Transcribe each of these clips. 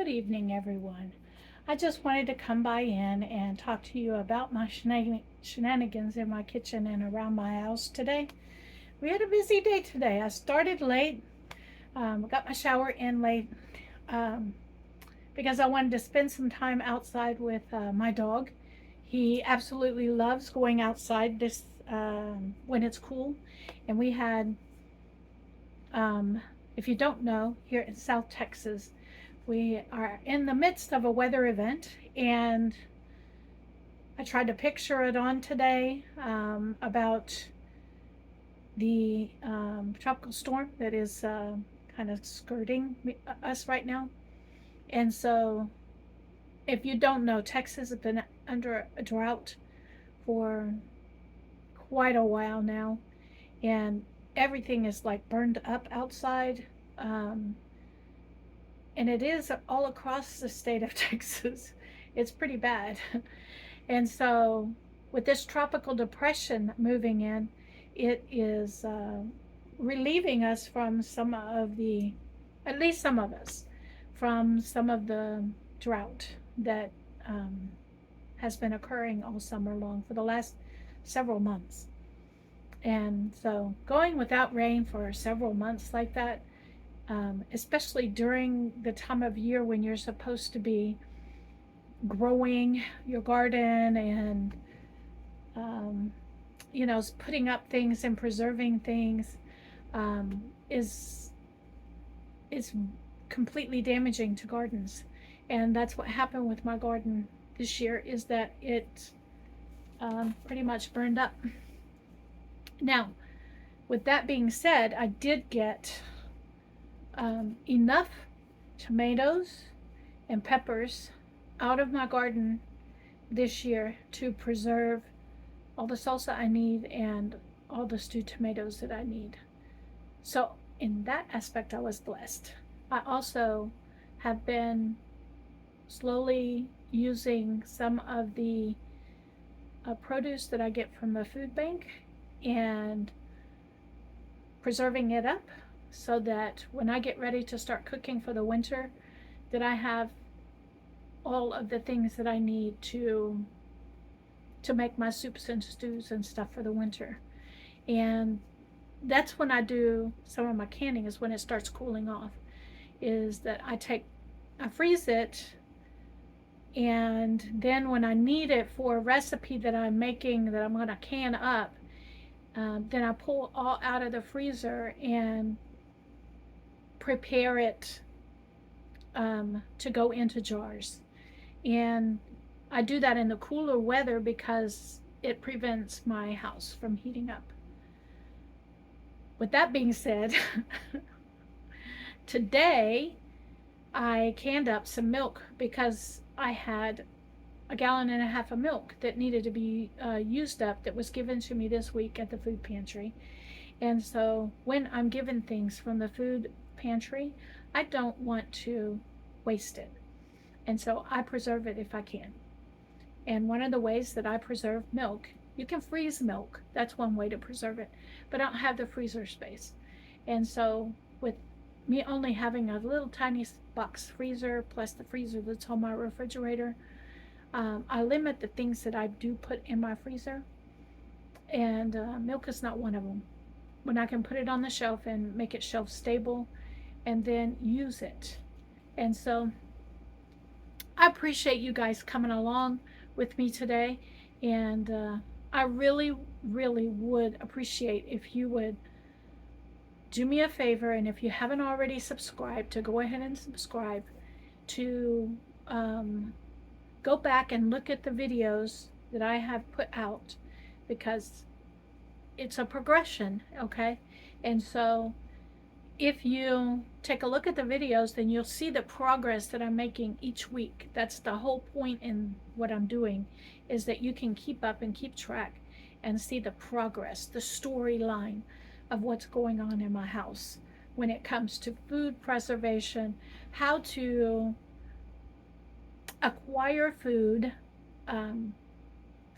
Good evening, everyone. I just wanted to come by in and talk to you about my shenanigans in my kitchen and around my house today. We had a busy day today. I started late, got my shower in late um, because I wanted to spend some time outside with my dog. He absolutely loves going outside this when it's cool, and we had, um, if you don't know, here in South Texas, we are in the midst of a weather event, and I tried to picture it on today about the tropical storm that is kind of skirting us right now. And so, if you don't know, Texas has been under a drought for quite a while now, and everything is like burned up outside. Um, and it is all across the state of Texas. It's pretty bad. And so, with this tropical depression moving in, it is relieving us from some of the, at least some of us, from some of the drought that um, has been occurring all summer long for the last several months. And so, going without rain for several months like that, especially during the time of year when you're supposed to be growing your garden and um, putting up things and preserving things, um, is completely damaging to gardens. And that's what happened with my garden this year, is that it pretty much burned up. Now, with that being said, I did get enough tomatoes and peppers out of my garden this year to preserve all the salsa I need and all the stewed tomatoes that I need. So, in that aspect, I was blessed. I also have been slowly using some of the produce that I get from the food bank and preserving it up so that when I get ready to start cooking for the winter, that I have all of the things that I need to make my soups and stews and stuff for the winter. And that's when I do some of my canning, is when it starts cooling off, is that I freeze it, and then when I need it for a recipe that I'm making that I'm going to can up, then I pull all out of the freezer and prepare it to go into jars. And I do that in the cooler weather because it prevents my house from heating up. With that being said, today I canned up some milk because I had a gallon and a half of milk that needed to be used up, that was given to me this week at the food pantry. And so when I'm given things from the food pantry, I don't want to waste it. And so I preserve it if I can. And one of the ways that I preserve milk, you can freeze milk. That's one way to preserve it. But I don't have the freezer space. And so with me only having a little tiny box freezer plus the freezer that's on my refrigerator, I limit the things that I do put in my freezer. And milk is not one of them. When I can put it on the shelf and make it shelf stable and then use it. And so I appreciate you guys coming along with me today, and I really, really would appreciate if you would do me a favor, and if you haven't already subscribed, to go ahead and subscribe, to go back and look at the videos that I have put out, because it's a progression, okay? And so if you take a look at the videos, then you'll see the progress that I'm making each week. That's the whole point in what I'm doing, is that you can keep up and keep track and see the progress, the storyline of what's going on in my house when it comes to food preservation, how to acquire food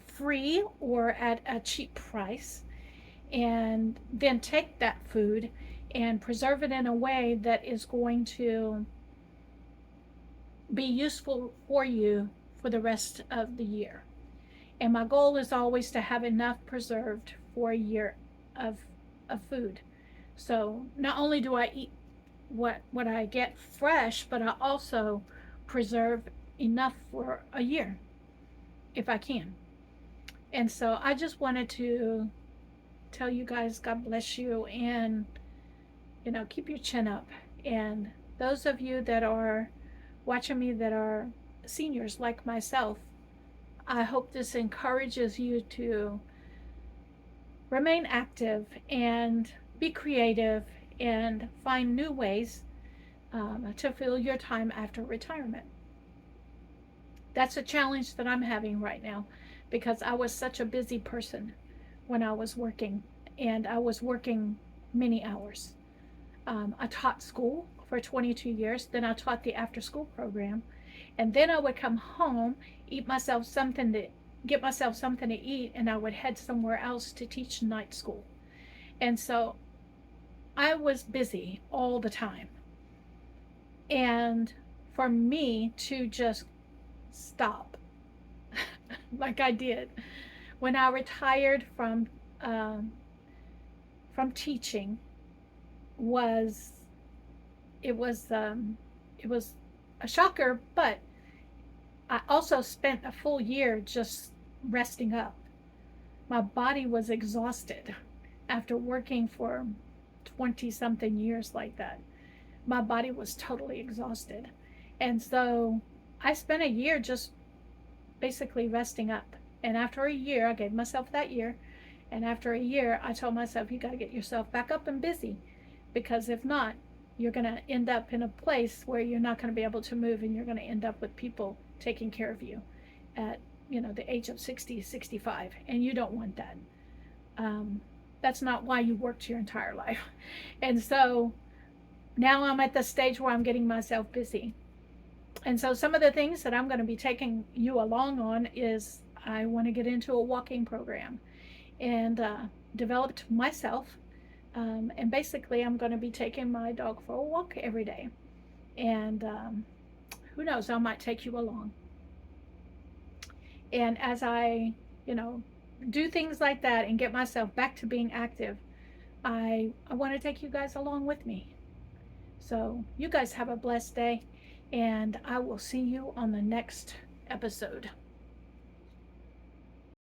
free or at a cheap price, and then take that food and preserve it in a way that is going to be useful for you for the rest of the year. And my goal is always to have enough preserved for a year of, of food. So not only do I eat what I get fresh, but I also preserve enough for a year if I can. And so I just wanted to tell you guys, God bless you, and keep your chin up. And those of you that are watching me that are seniors like myself, I hope this encourages you to remain active and be creative and find new ways to fill your time after retirement. That's a challenge that I'm having right now because I was such a busy person when I was working, and I was working many hours. I taught school for 22 years, then I taught the after school program, and then I would come home, eat myself something to get myself something to eat, and I would head somewhere else to teach night school. And so I was busy all the time. And for me to just stop like I did when I retired um, from teaching was it was um, it was a shocker, but I also spent a full year just resting up. My body was exhausted after working for 20 something years like that. My body was totally exhausted. And so I spent a year just basically resting up. And after a year, I gave myself that year. And after a year, I told myself, you got to get yourself back up and busy, because if not, you're going to end up in a place where you're not going to be able to move, and you're going to end up with people taking care of you at the age of 60, 65, and you don't want that. um, that's not why you worked your entire life. And so now I'm at the stage where I'm getting myself busy. And so some of the things that I'm going to be taking you along on is I want to get into a walking program and developed myself. And basically, I'm going to be taking my dog for a walk every day. And who knows, I might take you along. And as you know, do things like that and get myself back to being active, I want to take you guys along with me. So you guys have a blessed day, and I will see you on the next episode.